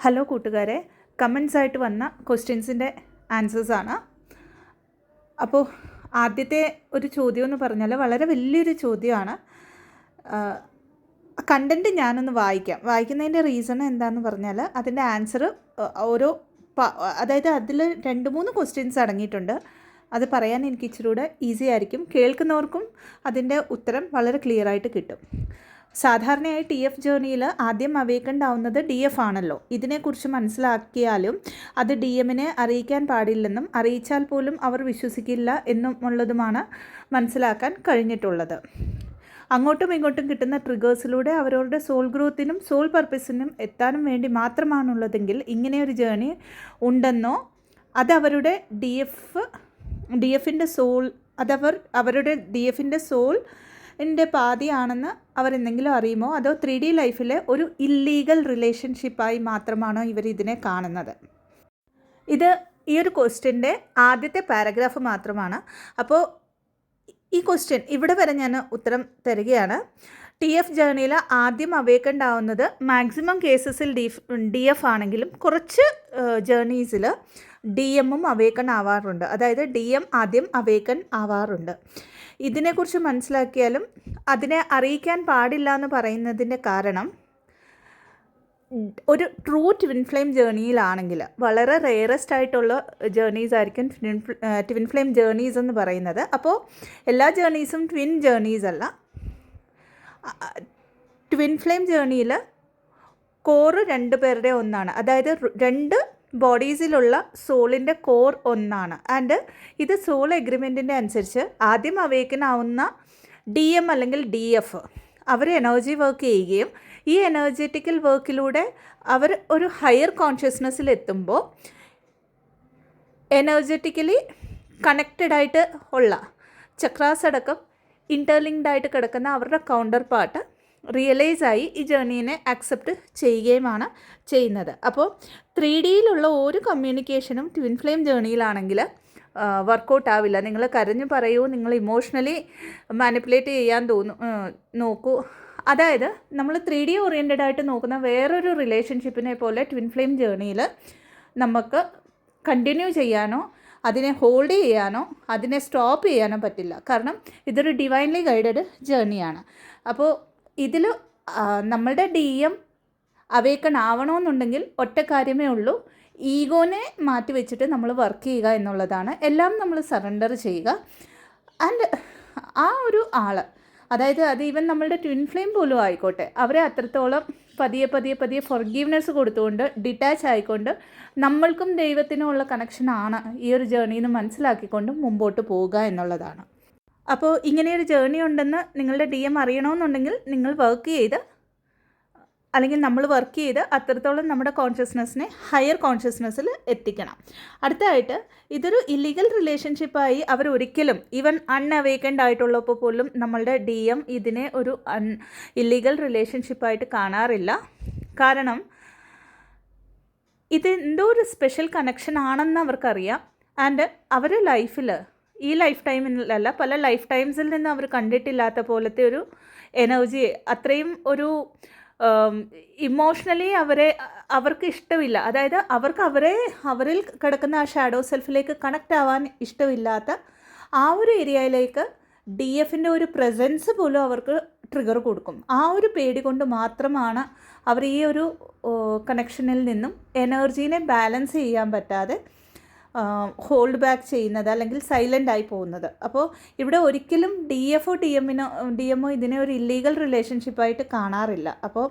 Hello കൂട്ടുകാരെ, comments ആയിട്ട് വന്ന ക്വസ്റ്റ്യൻസിൻ്റെ ആൻസേഴ്സാണ്. അപ്പോൾ ആദ്യത്തെ ഒരു ചോദ്യം എന്ന് പറഞ്ഞാൽ വളരെ വലിയൊരു ചോദ്യമാണ്. കണ്ടൻറ്റ് ഞാനൊന്ന് വായിക്കുന്നതിൻ്റെ റീസൺ എന്താണെന്ന് പറഞ്ഞാൽ അതിൻ്റെ ആൻസർ ഓരോ അതായത് അതിൽ 2-3 ക്വസ്റ്റ്യൻസ് അടങ്ങിയിട്ടുണ്ട്. അത് പറയാൻ എനിക്ക് ഇച്ചിരി കൂടെ ഈസി ആയിരിക്കും. കേൾക്കുന്നവർക്കും അതിൻ്റെ ഉത്തരം വളരെ ക്ലിയർ ആയിട്ട് കിട്ടും. സാധാരണയായി TF ജേർണിയിൽ ആദ്യം അവേക്കൻഡ് ആവുന്നത് DF ആണല്ലോ. ഇതിനെക്കുറിച്ച് മനസ്സിലാക്കിയാലും അത് DMനെ അറിയിക്കാൻ പാടില്ലെന്നും അറിയിച്ചാൽ പോലും അവർ വിശ്വസിക്കില്ല എന്നുമുള്ളതുമാണ് മനസ്സിലാക്കാൻ കഴിഞ്ഞിട്ടുള്ളത്. അങ്ങോട്ടും ഇങ്ങോട്ടും കിട്ടുന്ന ട്രിഗേഴ്സിലൂടെ അവരവരുടെ സോൾ ഗ്രോത്തിനും സോൾ പർപ്പസിനും എത്താനും വേണ്ടി മാത്രമാണുള്ളതെങ്കിൽ ഇങ്ങനെയൊരു ജേർണി ഉണ്ടെന്നോ അതവരുടെ DFൻ്റെ സോൾ അവരുടെ DFൻ്റെ സോൾ ൻ്റെ പാതിയാണെന്ന് അവരെന്തെങ്കിലും അറിയുമോ, അതോ 3D ലൈഫിലെ ഒരു ഇല്ലീഗൽ റിലേഷൻഷിപ്പായി മാത്രമാണോ ഇവർ ഇതിനെ കാണുന്നത്? ഇത് ഈ ഒരു ക്വസ്റ്റ്യൻ്റെ ആദ്യത്തെ പാരഗ്രാഫ് മാത്രമാണ്. അപ്പോൾ ഈ ക്വസ്റ്റ്യൻ ഇവിടെ വരെ ഞാൻ ഉത്തരം തരികയാണ്. TF ജേർണിയിൽ ആദ്യം അവേക്കൻഡ് ആവുന്നത് മാക്സിമം കേസസിൽ DF ആണെങ്കിലും കുറച്ച് ജേർണീസിൽ DMും അവേക്കൺ ആവാറുണ്ട്. അതായത് DM ആദ്യം അവേക്കൺ ആവാറുണ്ട്. ഇതിനെക്കുറിച്ച് മനസ്സിലാക്കിയാലും അതിനെ അറിയിക്കാൻ പാടില്ല എന്ന് പറയുന്നതിൻ്റെ കാരണം, ഒരു ട്രൂ ട്വിൻ ഫ്ലെയിം ജേർണിയിലാണെങ്കിൽ വളരെ റെയറസ്റ്റ് ആയിട്ടുള്ള ജേർണീസ് ആയിരിക്കും ട്വിൻ ഫ്ലെയിം ജേർണീസ് എന്ന് പറയുന്നത്. അപ്പോൾ എല്ലാ ജേർണീസും ട്വിൻ ജേർണീസ് അല്ല. ട്വിൻ ഫ്ലെയിം ജേർണിയിൽ കോറ് 2 പേരുടെ ഒന്നാണ്. അതായത് 2 ബോഡീസിലുള്ള സോളിൻ്റെ കോർ ഒന്നാണ്. ആൻഡ് ഇത് സോൾ എഗ്രിമെൻറ്റിൻ്റെ അനുസരിച്ച് ആദ്യം അവേക്കൻ ആവുന്ന DM അല്ലെങ്കിൽ DF അവർ എനർജി വർക്ക് ചെയ്യുകയും ഈ എനർജറ്റിക്കൽ വർക്കിലൂടെ അവർ ഒരു ഹയർ കോൺഷ്യസ്നെസ്സിൽ എത്തുമ്പോൾ എനർജറ്റിക്കലി കണക്റ്റഡ് ആയിട്ട് ഉള്ള ചക്രാസ് അടക്കം ഇൻ്റർലിങ്ക്ഡ് ആയിട്ട് കിടക്കുന്ന അവരുടെ കൗണ്ടർ പാർട്ട് റിയലൈസായി ഈ ജേർണീനെ അക്സെപ്റ്റ് ചെയ്യുകയുമാണ് ചെയ്യുന്നത്. അപ്പോൾ 3Dയിലുള്ള ഒരു കമ്മ്യൂണിക്കേഷനും ട്വിൻ ഫ്ലെയിം ജേർണിയിലാണെങ്കിൽ വർക്കൗട്ട് ആവില്ല. നിങ്ങൾ കരഞ്ഞു പറയൂ, നിങ്ങൾ ഇമോഷണലി മാനിപ്പുലേറ്റ് ചെയ്യാൻ നോക്കൂ. അതായത് നമ്മൾ 3D ഓറിയൻറ്റഡ് ആയിട്ട് നോക്കുന്ന വേറൊരു റിലേഷൻഷിപ്പിനെ പോലെ ട്വിൻ ഫ്ലെയിം ജേർണിയിൽ നമുക്ക് കണ്ടിന്യൂ ചെയ്യാനോ അതിനെ ഹോൾഡ് ചെയ്യാനോ അതിനെ സ്റ്റോപ്പ് ചെയ്യാനോ പറ്റില്ല. കാരണം ഇതൊരു ഡിവൈൻലി ഗൈഡഡ് ജേർണിയാണ്. അപ്പോൾ ഇതിൽ നമ്മളുടെ DM അവേക്കൺ ആവണമെന്നുണ്ടെങ്കിൽ ഒറ്റ കാര്യമേ ഉള്ളൂ, ഈഗോനെ മാറ്റി വെച്ചിട്ട് നമ്മൾ വർക്ക് ചെയ്യുക എന്നുള്ളതാണ്. എല്ലാം നമ്മൾ സറണ്ടർ ചെയ്യുക. ആൻഡ് ആ ഒരു ആൾ, അതായത് അത് ഈവൻ നമ്മളുടെ ട്വിൻ ഫ്ലെയിം പോലും ആയിക്കോട്ടെ, അവരെ അത്രത്തോളം പതിയെ ഫൊർഗീവ്നെസ് കൊടുത്തുകൊണ്ട് ഡിറ്റാച്ച് ആയിക്കൊണ്ട് നമ്മൾക്കും ദൈവത്തിനും ഉള്ള കണക്ഷനാണ് ഈ ഒരു ജേർണിന്ന് മനസ്സിലാക്കിക്കൊണ്ട് മുമ്പോട്ട് പോവുക എന്നുള്ളതാണ്. അപ്പോൾ ഇങ്ങനെയൊരു ജേർണി ഉണ്ടെന്ന് നിങ്ങളുടെ DM അറിയണമെന്നുണ്ടെങ്കിൽ നിങ്ങൾ നമ്മൾ വർക്ക് ചെയ്ത് അത്രത്തോളം നമ്മുടെ കോൺഷ്യസ്നെസ്സിനെ ഹയർ കോൺഷ്യസ്നെസ്സിൽ എത്തിക്കണം. അടുത്തതായിട്ട് ഇതൊരു ഇല്ലീഗൽ റിലേഷൻഷിപ്പായി അവർ ഒരിക്കലും ഈവൻ അൺഅവേക്കൻഡ് ആയിട്ടുള്ളപ്പോൾ പോലും നമ്മളുടെ DM ഇതിനെ ഒരു ഇല്ലീഗൽ റിലേഷൻഷിപ്പായിട്ട് കാണാറില്ല. കാരണം ഇത് എന്തോ ഒരു സ്പെഷ്യൽ കണക്ഷൻ ആണെന്ന് അവർക്കറിയാം. ആൻഡ് അവരുടെ ലൈഫിൽ ഈ ലൈഫ് ടൈമിലല്ല, പല ലൈഫ് ടൈംസിൽ നിന്ന് അവർ കണ്ടിട്ടില്ലാത്ത പോലത്തെ ഒരു എനർജി, അത്രയും ഒരു ഇമോഷണലി അവർക്ക് ഇഷ്ടമില്ല. അതായത് അവരിൽ കിടക്കുന്ന ആ ഷാഡോ സെൽഫിലേക്ക് കണക്റ്റ് ആവാൻ ഇഷ്ടമില്ലാത്ത ആ ഒരു ഏരിയയിലേക്ക് DFൻ്റെ ഒരു പ്രസൻസ് പോലും അവർക്ക് ട്രിഗർ കൊടുക്കും. ആ ഒരു പേടി കൊണ്ട് മാത്രമാണ് അവർ ഈ ഒരു കണക്ഷനിൽ നിന്നും എനർജീനെ ബാലൻസ് ചെയ്യാൻ പറ്റാതെ ഹോൾഡ് ബാക്ക് ചെയ്യുന്നത്, അല്ലെങ്കിൽ സൈലൻ്റ് ആയി പോകുന്നത്. അപ്പോൾ ഇവിടെ ഒരിക്കലും DMO ഇതിനെ ഒരു ഇല്ലീഗൽ റിലേഷൻഷിപ്പായിട്ട് കാണാറില്ല. അപ്പോൾ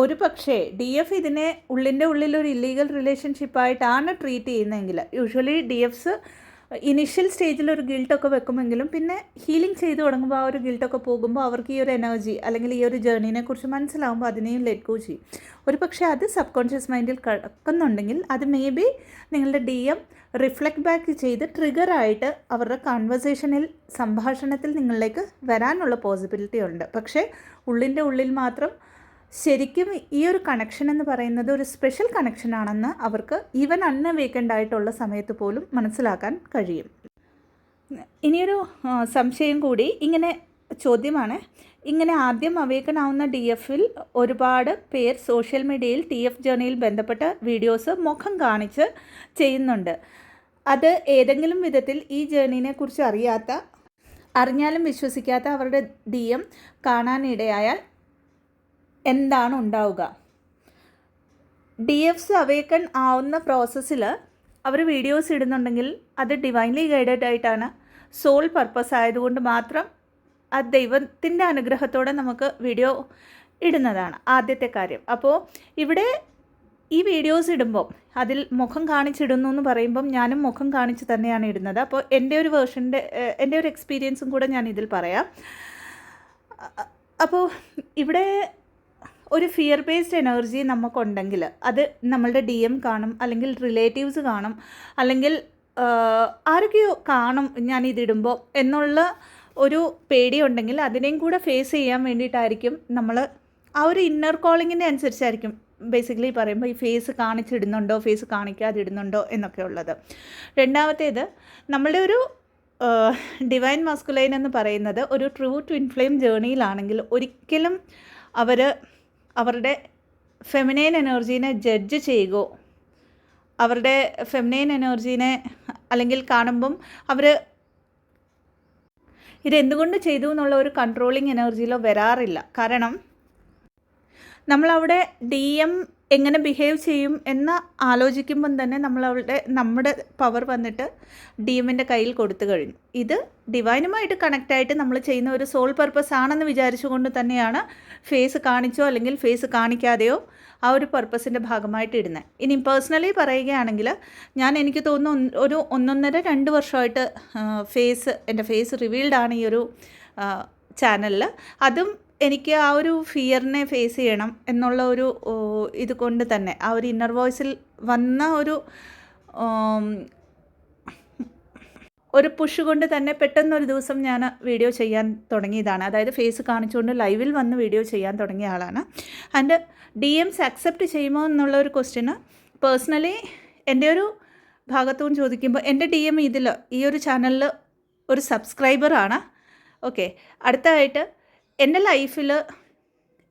ഒരു പക്ഷേ DF ഇതിനെ ഉള്ളിൻ്റെ ഉള്ളിലൊരു ഇല്ലീഗൽ റിലേഷൻഷിപ്പായിട്ടാണ് ട്രീറ്റ് ചെയ്യുന്നതെങ്കിൽ, യൂഷ്വലി DFs ഇനിഷ്യൽ സ്റ്റേജിൽ ഒരു ഗിൽട്ടൊക്കെ വെക്കുമെങ്കിലും പിന്നെ ഹീലിംഗ് ചെയ്ത് തുടങ്ങുമ്പോൾ ആ ഒരു ഗിൽട്ടൊക്കെ പോകുമ്പോൾ അവർക്ക് ഈ ഒരു എനർജി അല്ലെങ്കിൽ ഈ ഒരു ജേർണീനെ കുറിച്ച് മനസ്സിലാവുമ്പോൾ അതിനെയും ലെറ്റ് ഗോ ചെയ്യും. ഒരു പക്ഷേ അത് സബ് കോൺഷ്യസ് മൈൻഡിൽ കിടക്കുന്നുണ്ടെങ്കിൽ അത് മേ ബി നിങ്ങളുടെ DM റിഫ്ലക്റ്റ് ബാക്ക് ചെയ്ത് ട്രിഗറായിട്ട് അവരുടെ സംഭാഷണത്തിൽ നിങ്ങളിലേക്ക് വരാനുള്ള പോസിബിലിറ്റി ഉണ്ട്. പക്ഷേ ഉള്ളിൻ്റെ ഉള്ളിൽ മാത്രം ശരിക്കും ഈ ഒരു കണക്ഷൻ എന്ന് പറയുന്നത് ഒരു സ്പെഷ്യൽ കണക്ഷനാണെന്ന് അവർക്ക് ഈവൻ അൺഅവേക്കൻഡ് ആയിട്ടുള്ള സമയത്ത് പോലും മനസ്സിലാക്കാൻ കഴിയും. ഇനിയൊരു സംശയം കൂടി ഇങ്ങനെ ചോദ്യമാണ്, ഇങ്ങനെ ആദ്യം അവേക്കൺ ആവുന്ന DFൽ ഒരുപാട് പേർ സോഷ്യൽ മീഡിയയിൽ TF ജേർണിയിൽ ബന്ധപ്പെട്ട വീഡിയോസ് മുഖം കാണിച്ച് ചെയ്യുന്നുണ്ട്. അത് ഏതെങ്കിലും വിധത്തിൽ ഈ ജേർണീനെ കുറിച്ച് അറിഞ്ഞാലും വിശ്വസിക്കാത്ത അവരുടെ DM കാണാനിടയായാൽ എന്താണ് ഉണ്ടാവുക? DFs അവേക്കൺ ആവുന്ന പ്രോസസ്സിൽ അവർ വീഡിയോസ് ഇടുന്നുണ്ടെങ്കിൽ അത് ഡിവൈൻലി ഗൈഡഡ് ആയിട്ടാണ്, സോൾ പർപ്പസ് ആയതുകൊണ്ട് മാത്രം ആ ദൈവത്തിൻ്റെ അനുഗ്രഹത്തോടെ നമുക്ക് വീഡിയോ ഇടുന്നതാണ് ആദ്യത്തെ കാര്യം. അപ്പോൾ ഇവിടെ ഈ വീഡിയോസ് ഇടുമ്പം അതിൽ മുഖം കാണിച്ചിടുന്നു എന്ന് പറയുമ്പം ഞാനും മുഖം കാണിച്ച് തന്നെയാണ് ഇടുന്നത്. അപ്പോൾ എൻ്റെ ഒരു എക്സ്പീരിയൻസും കൂടെ ഞാൻ ഇതിൽ പറയാം. അപ്പോൾ ഇവിടെ ഒരു ഫിയർ ബേസ്ഡ് എനർജി നമുക്കുണ്ടെങ്കിൽ അത് നമ്മളുടെ DM കാണും, അല്ലെങ്കിൽ റിലേറ്റീവ്സ് കാണും, അല്ലെങ്കിൽ ആരൊക്കെയോ കാണും ഞാനിതിടുമ്പോൾ എന്നുള്ള ഒരു പേടിയുണ്ടെങ്കിൽ അതിനെയും കൂടെ ഫേസ് ചെയ്യാൻ വേണ്ടിയിട്ടായിരിക്കും നമ്മൾ ആ ഒരു ഇന്നർ കോളിങ്ങിൻ്റെ അനുസരിച്ചായിരിക്കും ബേസിക്കലി പറയുമ്പോൾ ഈ ഫേസ് കാണിച്ചിടുന്നുണ്ടോ ഫേസ് കാണിക്കാതിടുന്നുണ്ടോ എന്നൊക്കെ ഉള്ളത്. രണ്ടാമത്തേത്, നമ്മളുടെ ഒരു ഡിവൈൻ മാസ്കുലൈൻ എന്ന് പറയുന്നത് ഒരു ട്രൂ ട്വിൻ ഫ്ലെയിം ജേർണിയിലാണെങ്കിൽ ഒരിക്കലും അവരുടെ ഫെമിനൈൻ എനർജീനെ ജഡ്ജ് ചെയ്യുകയോ അവരുടെ ഫെമിനൈൻ എനർജീനെ അല്ലെങ്കിൽ കാണുമ്പം അവർ ഇതെന്തുകൊണ്ട് ചെയ്തു എന്നുള്ള ഒരു കൺട്രോളിങ് എനർജിയിലോ വരാറില്ല. കാരണം നമ്മളവിടെ DM എങ്ങനെ ബിഹേവ് ചെയ്യും എന്ന് ആലോചിക്കുമ്പം തന്നെ നമ്മുടെ പവർ വന്നിട്ട് DMൻ്റെ കയ്യിൽ കൊടുത്തു കഴിഞ്ഞു. ഇത് ഡിവൈനുമായിട്ട് കണക്റ്റായിട്ട് നമ്മൾ ചെയ്യുന്ന ഒരു സോൾ പർപ്പസ് ആണെന്ന് വിചാരിച്ചുകൊണ്ട് തന്നെയാണ് ഫേസ് കാണിച്ചോ അല്ലെങ്കിൽ ഫേസ് കാണിക്കാതെയോ ആ ഒരു പർപ്പസിൻ്റെ ഭാഗമായിട്ട് ഇടുന്നത്. ഇനി പേഴ്സണലി പറയുകയാണെങ്കിൽ എനിക്ക് തോന്നുന്നു ഒരു 1.5-2 വർഷമായിട്ട് എൻ്റെ ഫേസ് റിവീൽഡാണ് ഈ ഒരു ചാനലിൽ. അതും എനിക്ക് ആ ഒരു ഫിയറിനെ ഫേസ് ചെയ്യണം എന്നുള്ള ഒരു ഇത് കൊണ്ട് തന്നെ ആ ഒരു ഇന്നർ വോയിസിൽ വന്ന ഒരു പുഷ് കൊണ്ട് തന്നെ പെട്ടെന്നൊരു ദിവസം ഞാൻ വീഡിയോ ചെയ്യാൻ തുടങ്ങിയതാണ്. അതായത് ഫേസ് കാണിച്ചുകൊണ്ട് ലൈവിൽ വന്ന് വീഡിയോ ചെയ്യാൻ തുടങ്ങിയ ആളാണ്. ആൻഡ് DMs അക്സെപ്റ്റ് ചെയ്യുമോ എന്നുള്ള ഒരു ക്വസ്റ്റ്യന് പേഴ്സണലി എൻ്റെ ഒരു ഭാഗത്തും ചോദിക്കുമ്പോൾ എൻ്റെ DM ഈ ഒരു ചാനലിൽ ഒരു സബ്സ്ക്രൈബറാണ്. ഓക്കെ, അടുത്തതായിട്ട് എൻ്റെ ലൈഫിൽ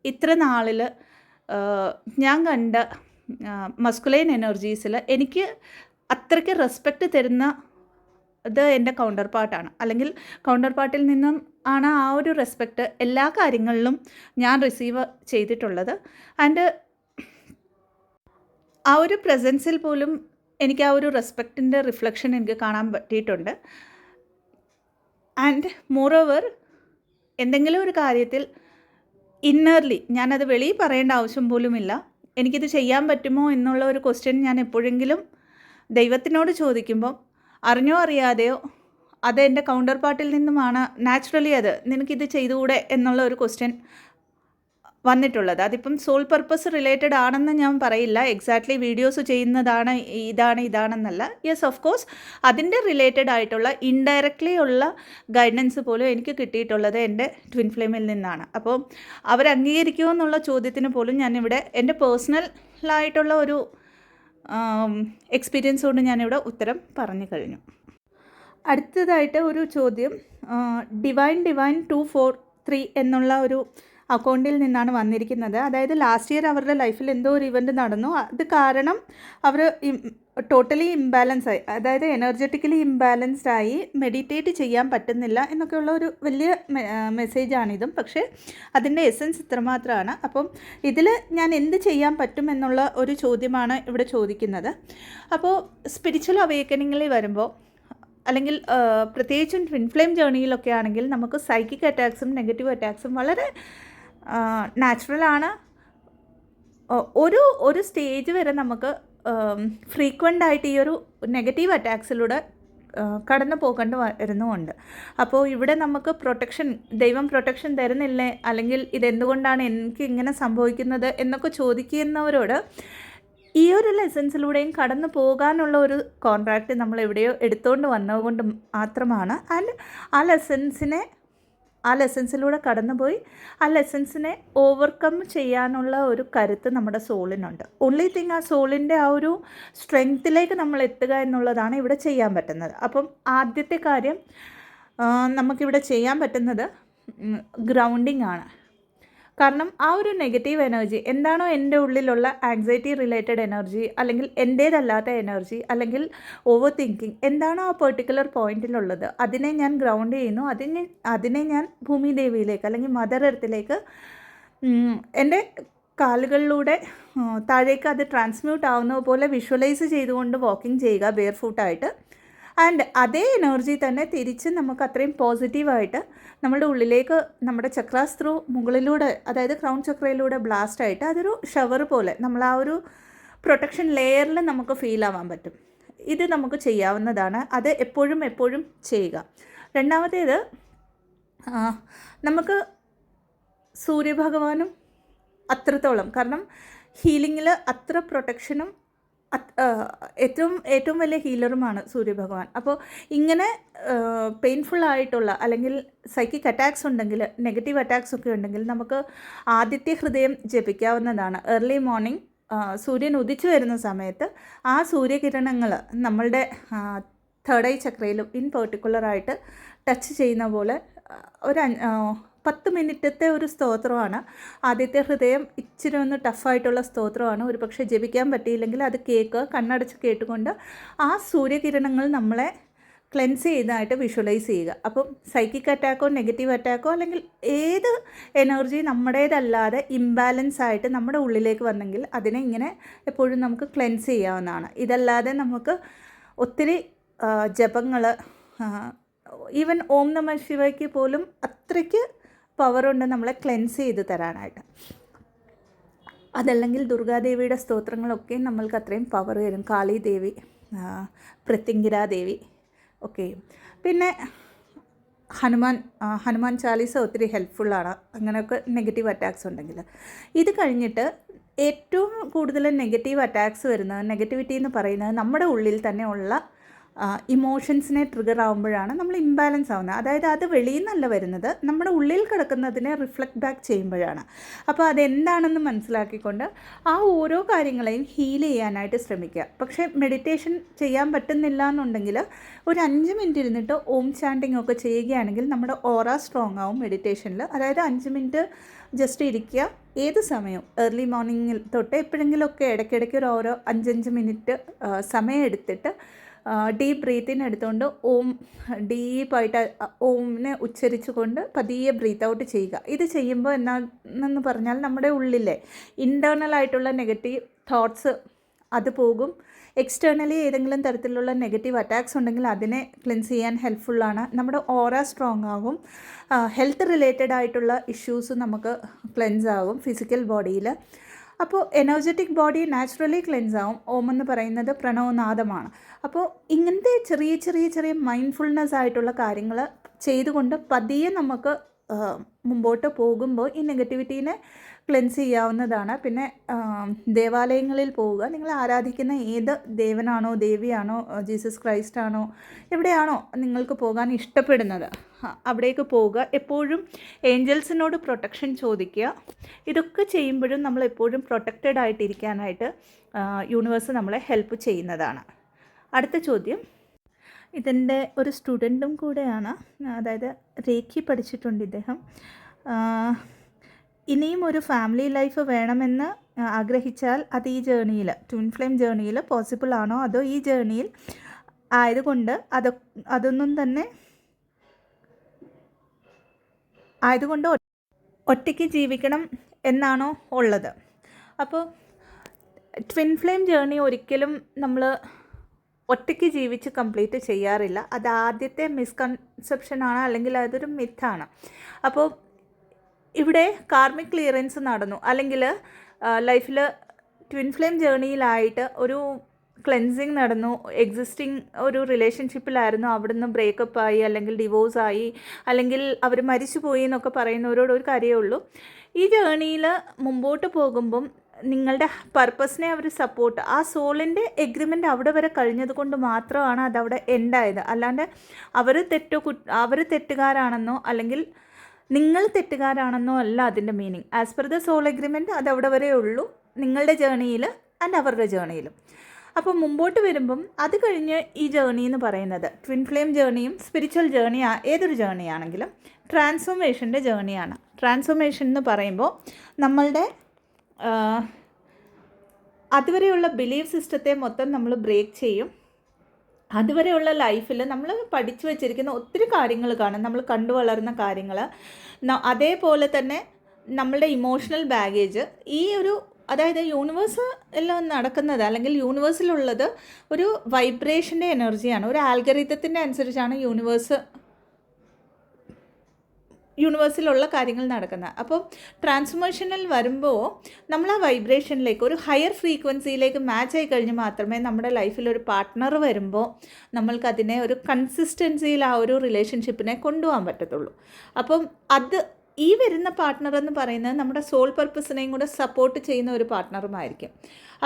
ഇത്ര നാളിൽ ഞാൻ കണ്ട മസ്കുലൈൻ എനർജീസിൽ എനിക്ക് അത്രയ്ക്ക് റെസ്പെക്റ്റ് തരുന്ന ഇത് എൻ്റെ കൗണ്ടർ പാർട്ടാണ്. അല്ലെങ്കിൽ കൗണ്ടർ പാർട്ടിൽ നിന്നും ആണ് ആ ഒരു റെസ്പെക്റ്റ് എല്ലാ കാര്യങ്ങളിലും ഞാൻ റിസീവ് ചെയ്തിട്ടുള്ളത്. ആൻഡ് ആ ഒരു പ്രസൻസിൽ പോലും എനിക്ക് ആ ഒരു റെസ്പെക്റ്റിൻ്റെ റിഫ്ലക്ഷൻ എനിക്ക് കാണാൻ പറ്റിയിട്ടുണ്ട്. ആൻഡ് മോറോവർ എന്തെങ്കിലും ഒരു കാര്യത്തിൽ ഇന്നർലി ഞാനത് വെളിയിൽ പറയേണ്ട ആവശ്യം പോലുമില്ല, എനിക്കിത് ചെയ്യാൻ പറ്റുമോ എന്നുള്ള ഒരു ക്വസ്റ്റ്യൻ ഞാൻ എപ്പോഴെങ്കിലും ദൈവത്തിനോട് ചോദിക്കുമ്പം അറിഞ്ഞോ അറിയാതെയോ അത് എൻ്റെ കൗണ്ടർ പാർട്ടിൽ നിന്നുമാണ് നാച്ചുറലി നിനക്കിത് ചെയ്തുകൂടെ എന്നുള്ള ഒരു ക്വസ്റ്റ്യൻ വന്നിട്ടുള്ളത്. അതിപ്പം സോൾ പർപ്പസ് റിലേറ്റഡ് ആണെന്ന് ഞാൻ പറയില്ല, എക്സാക്ട്ലി വീഡിയോസ് ചെയ്യുന്നതാണ് ഇതാണെന്നല്ല. യെസ്, ഓഫ് കോഴ്സ് അതിൻ്റെ റിലേറ്റഡ് ആയിട്ടുള്ള ഇൻഡയറക്റ്റ്ലി ഉള്ള ഗൈഡൻസ് പോലും എനിക്ക് കിട്ടിയിട്ടുള്ളത് എൻ്റെ ട്വിൻ ഫ്ലെയിമിൽ നിന്നാണ്. അപ്പോൾ അവരംഗീകരിക്കുമോ എന്നുള്ള ചോദ്യത്തിന് പോലും ഞാനിവിടെ എൻ്റെ പേഴ്സണലായിട്ടുള്ള ഒരു എക്സ്പീരിയൻസ് കൊണ്ട് ഞാനിവിടെ ഉത്തരം പറഞ്ഞു കഴിഞ്ഞു. അടുത്തതായിട്ട് ഒരു ചോദ്യം ഡിവൈൻ 243 എന്നുള്ള ഒരു അക്കൗണ്ടിൽ നിന്നാണ് വന്നിരിക്കുന്നത്. അതായത് ലാസ്റ്റ് ഇയർ അവരുടെ ലൈഫിൽ എന്തോ ഒരു ഇവൻറ്റ് നടന്നു, അത് കാരണം അവർ ടോട്ടലി ഇംബാലൻസ് ആയി, അതായത് എനർജറ്റിക്കലി ഇംബാലൻസ്ഡ് ആയി, മെഡിറ്റേറ്റ് ചെയ്യാൻ പറ്റുന്നില്ല എന്നൊക്കെയുള്ള ഒരു വലിയ മെസ്സേജാണിതും. പക്ഷേ അതിൻ്റെ എസൻസ് ഇത്രമാത്രമാണ്. അപ്പം ഇതിൽ ഞാൻ എന്ത് ചെയ്യാൻ പറ്റും എന്നുള്ള ഒരു ചോദ്യമാണ് ഇവിടെ ചോദിക്കുന്നത്. അപ്പോൾ സ്പിരിച്വൽ അവേക്കനിങ്ങിൽ വരുമ്പോൾ അല്ലെങ്കിൽ പ്രത്യേകിച്ചും ട്വിൻ ഫ്ലെയിം ജേർണിയിലൊക്കെ ആണെങ്കിൽ നമുക്ക് സൈക്കിക് അറ്റാക്സും നെഗറ്റീവ് അറ്റാക്സും വളരെ നാച്ചുറലാണ്. ഒരു സ്റ്റേജ് വരെ നമുക്ക് ഫ്രീക്വൻ്റ് ആയിട്ട് ഈ ഒരു നെഗറ്റീവ് അറ്റാക്സിലൂടെ കടന്നു പോകേണ്ടി വരുന്നുമുണ്ട്. അപ്പോൾ ഇവിടെ നമുക്ക് ദൈവം പ്രൊട്ടക്ഷൻ തരുന്നില്ലേ, അല്ലെങ്കിൽ ഇതെന്തുകൊണ്ടാണ് എനിക്ക് ഇങ്ങനെ സംഭവിക്കുന്നത് എന്നൊക്കെ ചോദിക്കുന്നവരോട് ഈ ഒരു ലെസൺസിലൂടെയും കടന്നു പോകാനുള്ള ഒരു കോൺട്രാക്റ്റ് നമ്മൾ എവിടെയോ എടുത്തുകൊണ്ട് വന്നതുകൊണ്ട് മാത്രമാണ്. ആൻഡ് ആ ലെസൺസിലൂടെ കടന്നുപോയി ആ ലെസൺസിനെ ഓവർകം ചെയ്യാനുള്ള ഒരു കരുത്ത് നമ്മുടെ സോളിനുണ്ട്. ഓൺലി തിങ് ആ സോളിൻ്റെ ആ ഒരു സ്ട്രെങ്ത്തിലേക്ക് നമ്മൾ എത്തുക എന്നുള്ളതാണ് ഇവിടെ ചെയ്യാൻ പറ്റുന്നത്. അപ്പം ആദ്യത്തെ കാര്യം നമുക്കിവിടെ ചെയ്യാൻ പറ്റുന്നത് ഗ്രൗണ്ടിങ് ആണ്. കാരണം ആ ഒരു നെഗറ്റീവ് എനർജി എന്താണോ എൻ്റെ ഉള്ളിലുള്ള ആങ്സൈറ്റി റിലേറ്റഡ് എനർജി, അല്ലെങ്കിൽ എൻ്റേതല്ലാത്ത എനർജി, അല്ലെങ്കിൽ ഓവർ തിങ്കിങ് എന്താണോ ആ പെർട്ടിക്കുലർ പോയിന്റിലുള്ളത്, അതിനെ ഞാൻ ഗ്രൗണ്ട് ചെയ്യുന്നു. അതിനെ ഞാൻ ഭൂമിദേവിയിലേക്ക് അല്ലെങ്കിൽ മദർ എർത്തിലേക്ക് എൻ്റെ കാലുകളിലൂടെ താഴേക്ക് അത് ട്രാൻസ്മ്യൂട്ട് ആവുന്ന പോലെ വിഷ്വലൈസ് ചെയ്തുകൊണ്ട് വാക്കിംഗ് ചെയ്യുക ബെയർ ഫുട്ടായിട്ട്. ആൻഡ് അതേ എനർജി തന്നെ തിരിച്ച് നമുക്ക് അത്രയും പോസിറ്റീവായിട്ട് നമ്മുടെ ഉള്ളിലേക്ക് നമ്മുടെ ചക്രാസ് ത്രൂ മുകളിലൂടെ, അതായത് ക്രൗൺ ചക്രയിലൂടെ ബ്ലാസ്റ്റ് ആയിട്ട് അതൊരു ഷവർ പോലെ നമ്മൾ ആ ഒരു പ്രൊട്ടക്ഷൻ ലെയറിൽ നമുക്ക് ഫീൽ ആവാൻ പറ്റും. ഇത് നമുക്ക് ചെയ്യാവുന്നതാണ്. അത് എപ്പോഴും ചെയ്യുക. രണ്ടാമത്തേത്, നമുക്ക് സൂര്യഭഗവാനും അത്രത്തോളം, കാരണം ഹീലിങ്ങിൽ അത്ര പ്രൊട്ടക്ഷനും ഏറ്റവും വലിയ ഹീലറുമാണ് സൂര്യഭഗവാൻ. അപ്പോൾ ഇങ്ങനെ പെയിൻഫുള്ളായിട്ടുള്ള അല്ലെങ്കിൽ സൈക്കിക് അറ്റാക്സ് ഉണ്ടെങ്കിൽ, നെഗറ്റീവ് അറ്റാക്സ് ഒക്കെ ഉണ്ടെങ്കിൽ നമുക്ക് ആദിത്യ ഹൃദയം ജപിക്കാവുന്നതാണ്. ഏർലി മോർണിംഗ് സൂര്യൻ ഉദിച്ചു വരുന്ന സമയത്ത് ആ സൂര്യകിരണങ്ങൾ നമ്മളുടെ തേർഡ് ഐ ചക്രയിലും ഇൻ പെർട്ടിക്കുലറായിട്ട് ടച്ച് ചെയ്യുന്ന പോലെ ഒരു 10 മിനിറ്റത്തെ ഒരു സ്തോത്രമാണ്. ആദ്യത്തെ ഹൃദയം ഇച്ചിരി ഒന്ന് ടഫായിട്ടുള്ള സ്തോത്രമാണ്. ഒരു പക്ഷേ ജപിക്കാൻ പറ്റിയില്ലെങ്കിൽ അത് കണ്ണടച്ച് കേട്ടുകൊണ്ട് ആ സൂര്യകിരണങ്ങൾ നമ്മളെ ക്ലെൻസ് ചെയ്തതായിട്ട് വിഷ്വലൈസ് ചെയ്യുക. അപ്പം സൈക്കിക് അറ്റാക്കോ നെഗറ്റീവ് അറ്റാക്കോ അല്ലെങ്കിൽ ഏത് എനർജി നമ്മുടേതല്ലാതെ ഇംബാലൻസ് ആയിട്ട് നമ്മുടെ ഉള്ളിലേക്ക് വന്നെങ്കിൽ അതിനെ ഇങ്ങനെ എപ്പോഴും നമുക്ക് ക്ലെൻസ് ചെയ്യാവുന്നതാണ്. ഇതല്ലാതെ നമുക്ക് ഒത്തിരി ജപങ്ങൾ, ഈവൻ ഓം നമ ശിവയ്ക്ക് പോലും അത്രയ്ക്ക് പവറുണ്ട് നമ്മളെ ക്ലെൻസ് ചെയ്ത് തരാനായിട്ട്. അതല്ലെങ്കിൽ ദുർഗാദേവിയുടെ സ്തോത്രങ്ങളൊക്കെ നമ്മൾക്ക് അത്രയും പവർ വരും. കാളിദേവി, പ്രത്യങ്കിരാദേവി ഒക്കെയും. പിന്നെ ഹനുമാൻ ചാലീസ ഒത്തിരി ഹെൽപ്ഫുള്ളാണ് അങ്ങനെയൊക്കെ നെഗറ്റീവ് അറ്റാക്സ് ഉണ്ടെങ്കിൽ. ഇത് കഴിഞ്ഞിട്ട് ഏറ്റവും കൂടുതൽ നെഗറ്റീവ് അറ്റാക്സ് വരുന്നത്, നെഗറ്റിവിറ്റി എന്ന് പറയുന്നത് നമ്മുടെ ഉള്ളിൽ തന്നെ ഉള്ള ഇമോഷൻസിനെ ട്രിഗർ ആകുമ്പോഴാണ് നമ്മൾ ഇംബാലൻസ് ആവുന്നത്. അതായത് അത് വെളിയിൽ നിന്നല്ല വരുന്നത്, നമ്മുടെ ഉള്ളിൽ കിടക്കുന്നതിനെ റിഫ്ലക്റ്റ് ബാക്ക് ചെയ്യുമ്പോഴാണ്. അപ്പോൾ അതെന്താണെന്ന് മനസ്സിലാക്കിക്കൊണ്ട് ആ ഓരോ കാര്യങ്ങളെയും ഹീൽ ചെയ്യാനായിട്ട് ശ്രമിക്കുക. പക്ഷേ മെഡിറ്റേഷൻ ചെയ്യാൻ പറ്റുന്നില്ല എന്നുണ്ടെങ്കിൽ ഒരു 5 മിനിറ്റ് ഇരുന്നിട്ട് ഓം ചാൻറ്റിങ് ഒക്കെ ചെയ്യുകയാണെങ്കിൽ നമ്മുടെ ഓറ സ്ട്രോങ് ആവും മെഡിറ്റേഷനിൽ. അതായത് 5 മിനിറ്റ് ജസ്റ്റ് ഇരിക്കുക. ഏത് സമയവും ഏർലി മോർണിംഗിൽ തൊട്ട് എപ്പോഴെങ്കിലുമൊക്കെ ഇടയ്ക്കിടയ്ക്ക് ഒരു ഓരോ 5 മിനിറ്റ് സമയം എടുത്തിട്ട് ഡീപ്പ് ബ്രീത്തിൻ എടുത്തുകൊണ്ട് ഓം ഡീപ്പായിട്ട് ഓമിനെ ഉച്ചരിച്ചുകൊണ്ട് പതിയെ ബ്രീത്ത് ഔട്ട് ചെയ്യുക. ഇത് ചെയ്യുമ്പോൾ എന്നാന്ന് പറഞ്ഞാൽ നമ്മുടെ ഉള്ളിലെ ഇൻറ്റേർണലായിട്ടുള്ള നെഗറ്റീവ് തോട്ട്സ് അത് പോകും. എക്സ്റ്റേർണലി ഏതെങ്കിലും തരത്തിലുള്ള നെഗറ്റീവ് അറ്റാക്സ് ഉണ്ടെങ്കിൽ അതിനെ ക്ലെൻസ് ചെയ്യാൻ ഹെൽപ്ഫുള്ളാണ്. നമ്മുടെ ഓറ സ്ട്രോങ് ആകും. ഹെൽത്ത് റിലേറ്റഡ് ആയിട്ടുള്ള ഇഷ്യൂസ് നമുക്ക് ക്ലെൻസ് ആകും ഫിസിക്കൽ ബോഡിയിൽ. അപ്പോൾ എനർജറ്റിക് ബോഡി നാച്ചുറലി ക്ലെൻസ് ആവും. ഓം എന്ന് പറയുന്നത് പ്രണവനാദമാണ്. അപ്പോൾ ഇങ്ങനത്തെ ചെറിയ മൈൻഡ്ഫുൾനെസ് ആയിട്ടുള്ള കാര്യങ്ങൾ ചെയ്തുകൊണ്ട് പതിയെ നമുക്ക് മുമ്പോട്ട് പോകുമ്പോൾ ഈ നെഗറ്റിവിറ്റീനെ ക്ലെൻസ് ചെയ്യാവുന്നതാണ്. പിന്നെ ദേവാലയങ്ങളിൽ പോവുക. നിങ്ങൾ ആരാധിക്കുന്ന ഏത് ദേവനാണോ ദേവിയാണോ ജീസസ് ക്രൈസ്റ്റ് ആണോ എവിടെയാണോ നിങ്ങൾക്ക് പോകാൻ ഇഷ്ടപ്പെടുന്നത് അവിടേക്ക് പോവുക. എപ്പോഴും ഏഞ്ചൽസിനോട് പ്രൊട്ടക്ഷൻ ചോദിക്കുക. ഇതൊക്കെ ചെയ്യുമ്പോഴും നമ്മൾ എപ്പോഴും പ്രൊട്ടക്റ്റഡ് ആയിട്ടിരിക്കാനായിട്ട് യൂണിവേഴ്സ് നമ്മളെ ഹെൽപ്പ് ചെയ്യുന്നതാണ്. അടുത്ത ചോദ്യം, ഇതിൻ്റെ ഒരു സ്റ്റുഡൻറ്റും കൂടെയാണ്, അതായത് രേഖി പഠിച്ചിട്ടുണ്ട് ഇദ്ദേഹം. ഇനിയും ഒരു ഫാമിലി ലൈഫ് വേണമെന്ന് ആഗ്രഹിച്ചാൽ അത് ഈ ജേർണിയിൽ, ട്വിൻ ഫ്ലെയിം ജേർണിയിൽ പോസിബിൾ ആണോ, അതോ ഈ ജേർണിയിൽ ആയതുകൊണ്ട് ഒറ്റയ്ക്ക് ജീവിക്കണം എന്നാണോ ഉള്ളത്? അപ്പോൾ ട്വിൻ ഫ്ലെയിം ജേർണി ഒരിക്കലും നമ്മൾ ഒറ്റയ്ക്ക് ജീവിച്ച് കംപ്ലീറ്റ് ചെയ്യാറില്ല. അത് ആദ്യത്തെ മിസ്കൺസെപ്ഷനാണ്, അല്ലെങ്കിൽ അതൊരു മിത്താണ്. അപ്പോൾ ഇവിടെ കാർമിക് ക്ലിയറൻസ് നടന്നു, അല്ലെങ്കിൽ ലൈഫിൽ ട്വിൻ ഫ്ലെയിം ജേർണിയിലായിട്ട് ഒരു ക്ലെൻസിങ് നടന്നു. എക്സിസ്റ്റിംഗ് ഒരു റിലേഷൻഷിപ്പിലായിരുന്നു, അവിടുന്ന് ബ്രേക്കപ്പായി അല്ലെങ്കിൽ ഡിവോഴ്സായി അല്ലെങ്കിൽ അവർ മരിച്ചുപോയി എന്നൊക്കെ പറയുന്നവരോട് ഒരു കാര്യമേ ഉള്ളൂ. ഈ ജേർണിയിൽ മുമ്പോട്ട് പോകുമ്പം നിങ്ങളുടെ പർപ്പസിനെ അവർ സപ്പോർട്ട്, ആ സോളിൻ്റെ എഗ്രിമെൻ്റ് അവിടെ വരെ കഴിഞ്ഞത് കൊണ്ട് മാത്രമാണ് അതവിടെ എൻഡായത്. അല്ലാണ്ട് അവർ തെറ്റുകാരാണെന്നോ അല്ലെങ്കിൽ നിങ്ങൾ തെറ്റുകാരാണെന്നോ അല്ല അതിൻ്റെ meaning. As per the soul agreement അതവിടെ വരെ ഉള്ളൂ, നിങ്ങളുടെ ജേർണിയിൽ ആൻഡ് അവരുടെ ജേർണിയിലും. അപ്പോൾ മുമ്പോട്ട് വരുമ്പം അത് കഴിഞ്ഞ് ഈ ജേർണി എന്ന് പറയുന്നത് ട്വിൻ ഫ്ലെയിം ജേർണിയും സ്പിരിച്വൽ ജേർണി ഏതൊരു ജേർണി ആണെങ്കിലും ട്രാൻസ്ഫോർമേഷൻ്റെ ജേർണിയാണ്. ട്രാൻസ്ഫോർമേഷൻ എന്ന് പറയുമ്പോൾ നമ്മളുടെ അതുവരെയുള്ള ബിലീഫ് സിസ്റ്റത്തെ മൊത്തം നമ്മൾ ബ്രേക്ക് ചെയ്യും. അതുവരെയുള്ള ലൈഫിൽ നമ്മൾ പഠിച്ചു വച്ചിരിക്കുന്ന ഒത്തിരി കാര്യങ്ങൾ കാണും, നമ്മൾ കണ്ടു വളർന്ന കാര്യങ്ങൾ, അതേപോലെ തന്നെ നമ്മളുടെ ഇമോഷണൽ ബാഗേജ്, ഈ ഒരു അതായത് യൂണിവേഴ്സ് എല്ലാം നടക്കുന്നത് അല്ലെങ്കിൽ യൂണിവേഴ്സിലുള്ളത് ഒരു വൈബ്രേഷൻ്റെ എനർജിയാണ്. ഒരു ആൽഗറിതത്തിൻ്റെ അനുസരിച്ചാണ് യൂണിവേഴ്സിലുള്ള കാര്യങ്ങൾ നടക്കുന്നത്. അപ്പോൾ ട്രാൻസ്ഫോർമേഷനിൽ വരുമ്പോൾ നമ്മൾ ആ വൈബ്രേഷനിലേക്ക് ഒരു ഹയർ ഫ്രീക്വൻസിയിലേക്ക് മാച്ച് ആയി കഴിഞ്ഞ് മാത്രമേ നമ്മുടെ ലൈഫിൽ ഒരു പാർട്ട്ണർ വരുമ്പോൾ നമ്മൾക്കതിനെ ഒരു കൺസിസ്റ്റൻസിയിൽ ആ ഒരു റിലേഷൻഷിപ്പിനെ കൊണ്ടുപോകാൻ പറ്റത്തുള്ളൂ. അപ്പം ഈ വരുന്ന പാർട്ട്ണർ എന്ന് പറയുന്നത് നമ്മുടെ സോൾ പർപ്പസിനെയും കൂടെ സപ്പോർട്ട് ചെയ്യുന്ന ഒരു പാർട്ട്ണറുമായിരിക്കും.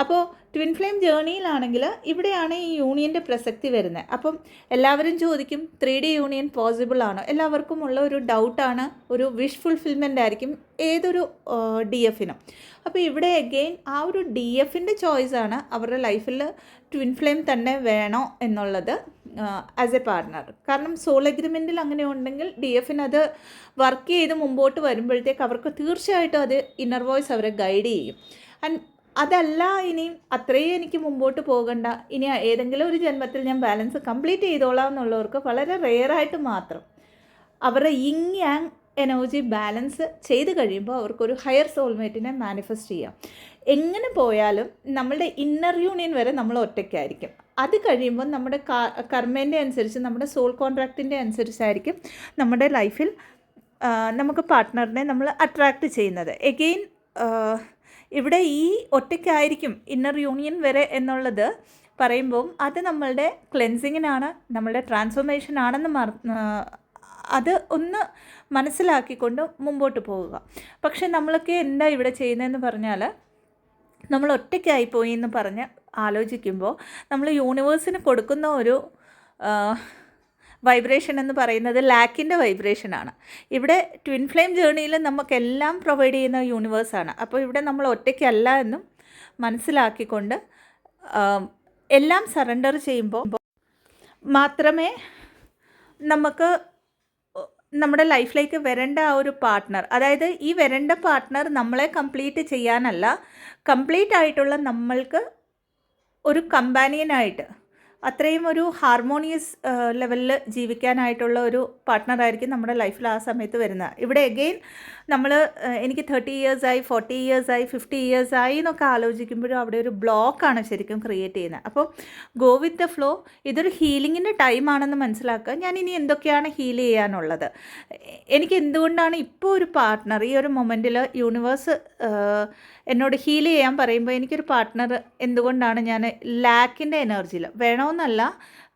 അപ്പോൾ ട്വിൻ ഫ്ലെയിം ജേർണിയിലാണെങ്കിൽ ഇവിടെയാണ് ഈ യൂണിയൻ്റെ പ്രസക്തി വരുന്നത്. അപ്പം എല്ലാവരും ചോദിക്കും 3D യൂണിയൻ പോസിബിൾ ആണോ? എല്ലാവർക്കും ഉള്ള ഒരു ഡൗട്ടാണ്, ഒരു വിഷ് ഫുൾഫിൽമെൻ്റ് ആയിരിക്കും ഏതൊരു DFനും. അപ്പോൾ ഇവിടെ അഗെയിൻ ആ ഒരു DFൻ്റെ ചോയ്സാണ് അവരുടെ ലൈഫിൽ ട്വിൻ ഫ്ലെയിം തന്നെ വേണോ എന്നുള്ളത് ആസ് എ പാർട്ട്ണർ. കാരണം സോൾ എഗ്രിമെൻറ്റിൽ അങ്ങനെ ഉണ്ടെങ്കിൽ DFന് അത് വർക്ക് ചെയ്ത് മുമ്പോട്ട് വരുമ്പോഴത്തേക്ക് അവർക്ക് തീർച്ചയായിട്ടും അത് ഇന്നർ വോയിസ് അവരെ ഗൈഡ് ചെയ്യും. ആൻഡ് അതല്ല ഇനിയും അത്രയും എനിക്ക് മുമ്പോട്ട് പോകണ്ട, ഇനി ഏതെങ്കിലും ഒരു ജന്മത്തിൽ ഞാൻ ബാലൻസ് കംപ്ലീറ്റ് ചെയ്തോളാം എന്നുള്ളവർക്ക് വളരെ റെയറായിട്ട് മാത്രം അവരുടെ യിങ് യാങ് എനർജി ബാലൻസ് ചെയ്ത് കഴിയുമ്പോൾ അവർക്കൊരു ഹയർ സോൾമേറ്റിനെ മാനിഫെസ്റ്റ് ചെയ്യാം. എങ്ങനെ പോയാലും നമ്മളുടെ ഇന്നർ യൂണിയൻ വരെ നമ്മൾ ഒറ്റയ്ക്കായിരിക്കും. അത് കഴിയുമ്പോൾ നമ്മുടെ കർമ്മേൻ്റെ അനുസരിച്ച്, നമ്മുടെ സോൾ കോൺട്രാക്റ്റിൻ്റെ അനുസരിച്ചായിരിക്കും നമ്മുടെ ലൈഫിൽ നമുക്ക് പാർട്ട്ണറിനെ നമ്മൾ അട്രാക്റ്റ് ചെയ്യുന്നത്. എഗെയിൻ ഇവിടെ ഈ ഒറ്റയ്ക്കായിരിക്കും ഇന്നർ യൂണിയൻ വരെ എന്നുള്ളത് പറയുമ്പം അത് നമ്മളുടെ ക്ലെൻസിങ്ങിനാണ്, നമ്മളുടെ ട്രാൻസ്ഫോർമേഷൻ ആണെന്ന് അത് ഒന്ന് മനസ്സിലാക്കിക്കൊണ്ട് മുമ്പോട്ട് പോവുക. പക്ഷെ നമ്മളൊക്കെ എന്താ ഇവിടെ ചെയ്യുന്നതെന്ന് പറഞ്ഞാൽ, നമ്മൾ ഒറ്റയ്ക്കായിപ്പോയി എന്ന് പറഞ്ഞ് ആലോചിക്കുമ്പോൾ നമ്മൾ യൂണിവേഴ്സിന് കൊടുക്കുന്ന ഒരു വൈബ്രേഷൻ എന്ന് പറയുന്നത് ലാക്കിൻ്റെ വൈബ്രേഷനാണ്. ഇവിടെ ട്വിൻ ഫ്ലെയിം ജേർണിയിൽ നമുക്കെല്ലാം പ്രൊവൈഡ് ചെയ്യുന്ന യൂണിവേഴ്സാണ്. അപ്പോൾ ഇവിടെ നമ്മൾ ഒറ്റയ്ക്കല്ല എന്നും മനസ്സിലാക്കിക്കൊണ്ട് എല്ലാം സറണ്ടർ ചെയ്യുമ്പോൾ മാത്രമേ നമുക്ക് നമ്മുടെ ലൈഫിലേക്ക് വരേണ്ട ആ ഒരു പാർട്ട്ണർ, അതായത് ഈ വരേണ്ട പാർട്ട്ണർ നമ്മളെ കംപ്ലീറ്റ് ചെയ്യാനല്ല, കംപ്ലീറ്റ് ആയിട്ടുള്ള നമ്മൾക്ക് ഒരു കമ്പാനിയനായിട്ട് അത്രയും ഒരു ഹാർമോണിയസ് ലെവലിൽ ജീവിക്കാനായിട്ടുള്ള ഒരു പാർട്ട്ണറായിരിക്കും നമ്മുടെ ലൈഫിൽ ആ സമയത്ത് വരുന്നത്. ഇവിടെ എഗെയിൻ നമ്മൾ എനിക്ക് 30 ഇയേഴ്സായി, 40 ഇയേഴ്സായി, 50 ഇയേഴ്സായി എന്നൊക്കെ ആലോചിക്കുമ്പോഴും അവിടെ ഒരു ബ്ലോക്കാണ് ശരിക്കും ക്രിയേറ്റ് ചെയ്യുന്നത്. അപ്പോൾ ഗോ വിത്ത് ദ ഫ്ലോ. ഇതൊരു ഹീലിങ്ങിൻ്റെ ടൈമാണെന്ന് മനസ്സിലാക്കുക. ഞാൻ ഇനി എന്തൊക്കെയാണ് ഹീൽ ചെയ്യാനുള്ളത്, എനിക്ക് എന്തുകൊണ്ടാണ് ഇപ്പോൾ ഒരു പാർട്ട്ണർ ഈ ഒരു മൊമെൻറ്റിൽ യൂണിവേഴ്സ് എന്നോട് ഹീൽ ചെയ്യാൻ പറയുമ്പോൾ എനിക്കൊരു പാർട്ട്ണർ എന്തുകൊണ്ടാണ് ഞാൻ ലാക്കിൻ്റെ എനർജിയിൽ വേണമെന്നല്ല,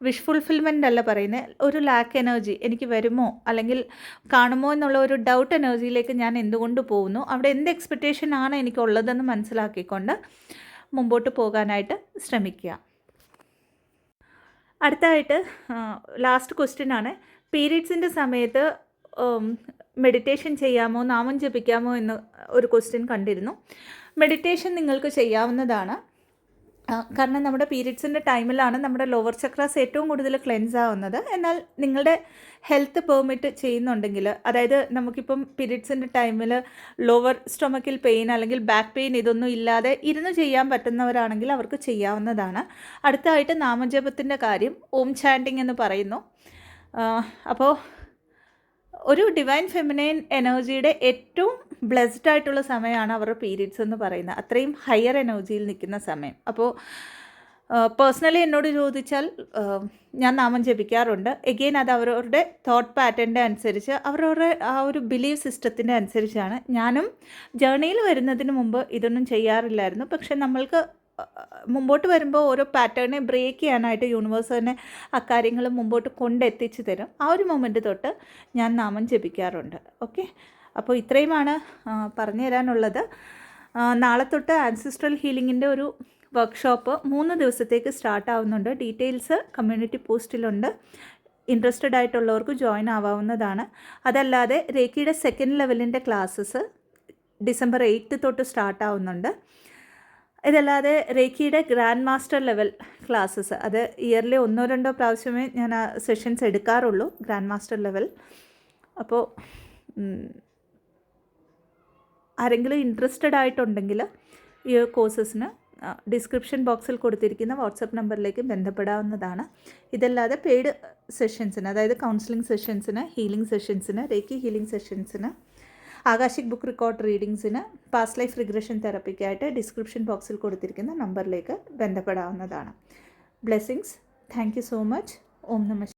വിഷ് ഫുൾഫിൽമെൻ്റ് അല്ല പറയുന്നത്, ഒരു ലാക്ക് എനർജി എനിക്ക് വരുമോ അല്ലെങ്കിൽ കാണുമോ എന്നുള്ള ഒരു ഡൗട്ട് എനർജിയിലേക്ക് ഞാൻ എന്തുകൊണ്ട് പോകുന്നു, അവിടെ എന്ത് എക്സ്പെക്റ്റേഷനാണ് എനിക്കുള്ളതെന്ന് മനസ്സിലാക്കിക്കൊണ്ട് മുമ്പോട്ട് പോകാനായിട്ട് ശ്രമിക്കുക. അടുത്തായിട്ട് ലാസ്റ്റ് ക്വസ്റ്റ്യനാണ്, പീരീഡ്സിൻ്റെ സമയത്ത് മെഡിറ്റേഷൻ ചെയ്യാമോ, നാമം ജപിക്കാമോ എന്ന് ഒരു ക്വസ്റ്റ്യൻ കണ്ടിരുന്നു. മെഡിറ്റേഷൻ നിങ്ങൾക്ക് ചെയ്യാവുന്നതാണ്. കാരണം നമ്മുടെ പീരീഡ്സിൻ്റെ ടൈമിലാണ് നമ്മുടെ ലോവർ ചക്രാസ് ഏറ്റവും കൂടുതൽ ക്ലെൻസ് ആവുന്നത്. എന്നാൽ നിങ്ങളുടെ ഹെൽത്ത് പെർമിറ്റ് ചെയ്യുന്നുണ്ടെങ്കിൽ, അതായത് നമുക്കിപ്പം പീരീഡ്സിൻ്റെ ടൈമിൽ ലോവർ സ്റ്റൊമക്കിൽ പെയിൻ അല്ലെങ്കിൽ ബാക്ക് പെയിൻ ഇതൊന്നും ഇല്ലാതെ ഇരുന്ന് ചെയ്യാൻ പറ്റുന്നവരാണെങ്കിൽ അവർക്ക് ചെയ്യാവുന്നതാണ്. അടുത്തായിട്ട് നാമജപത്തിൻ്റെ കാര്യം, ഓം ചാൻറ്റിങ് എന്ന് പറയുന്നു. അപ്പോൾ ഒരു ഡിവൈൻ ഫെമിനൈൻ എനർജിയുടെ ഏറ്റവും ബ്ലെസ്ഡ് ആയിട്ടുള്ള സമയമാണ് അവരുടെ പീരീഡ്സ് എന്ന് പറയുന്നത്, അത്രയും ഹയർ എനർജിയിൽ നിൽക്കുന്ന സമയം. അപ്പോൾ പേഴ്സണലി എന്നോട് ചോദിച്ചാൽ ഞാൻ നാമം ജപിക്കാറുണ്ട്. എഗെയിൻ അത് അവരവരുടെ തോട്ട് പാറ്റേണിൻ്റെ അനുസരിച്ച്, അവരവരുടെ ആ ഒരു ബിലീഫ് സിസ്റ്റത്തിൻ്റെ അനുസരിച്ചാണ്. ഞാനും ജേർണിയിൽ വരുന്നതിന് മുമ്പ് ഇതൊന്നും ചെയ്യാറില്ലായിരുന്നു. പക്ഷെ നമ്മൾക്ക് മുമ്പോട്ട് വരുമ്പോൾ ഓരോ പാറ്റേണിനെ ബ്രേക്ക് ചെയ്യാനായിട്ട് യൂണിവേഴ്സ് തന്നെ അക്കാര്യങ്ങൾ മുമ്പോട്ട് കൊണ്ടെത്തിച്ച് തരും. ആ ഒരു മൊമെൻറ്റ് തൊട്ട് ഞാൻ നാമം ജപിക്കാറുണ്ട്. ഓക്കെ, അപ്പോൾ ഇത്രയുമാണ് പറഞ്ഞു തരാനുള്ളത്. നാളെ തൊട്ട് ആൻസിസ്ട്രൽ ഹീലിങ്ങിൻ്റെ ഒരു വർക്ക്ഷോപ്പ് 3 ദിവസത്തേക്ക് സ്റ്റാർട്ട് ആവുന്നുണ്ട്. ഡീറ്റെയിൽസ് കമ്മ്യൂണിറ്റി പോസ്റ്റിലുണ്ട്. ഇൻട്രസ്റ്റഡ് ആയിട്ടുള്ളവർക്ക് ജോയിൻ ആവാവുന്നതാണ്. അതല്ലാതെ രേക്കിയുടെ 2nd ലെവലിൻ്റെ ക്ലാസ്സസ് December 8 തൊട്ട് സ്റ്റാർട്ട് ആവുന്നുണ്ട്. ഇതല്ലാതെ റേക്കിയുടെ ഗ്രാൻഡ് മാസ്റ്റർ ലെവൽ ക്ലാസ്സസ്, അത് ഇയർലി 1-2 പ്രാവശ്യമേ ഞാൻ ആ സെഷൻസ് എടുക്കാറുള്ളൂ, ഗ്രാൻഡ് മാസ്റ്റർ ലെവൽ. അപ്പോൾ ആരെങ്കിലും ഇൻട്രസ്റ്റഡ് ആയിട്ടുണ്ടെങ്കിൽ ഈ കോഴ്സസിന് ഡിസ്ക്രിപ്ഷൻ ബോക്സിൽ കൊടുത്തിരിക്കുന്ന വാട്സപ്പ് നമ്പറിലേക്ക് ബന്ധപ്പെടാവുന്നതാണ്. ഇതല്ലാതെ പെയ്ഡ് സെഷൻസിന്, അതായത് കൗൺസിലിംഗ് സെഷൻസിന്, ഹീലിംഗ് സെഷൻസിന്, റേക്കി ഹീലിംഗ് സെഷൻസിന്, ആകാശിക് ബുക്ക് റെക്കോർഡ് റീഡിങ്സിന്, പാസ്റ്റ് ലൈഫ് റിഗ്രഷൻ തെറപ്പിക്കായിട്ട് ഡിസ്ക്രിപ്ഷൻ ബോക്സിൽ കൊടുത്തിരിക്കുന്ന നമ്പറിലേക്ക് ബന്ധപ്പെടാവുന്നതാണ്. Blessings. Thank you so much. ഓം നമഃ.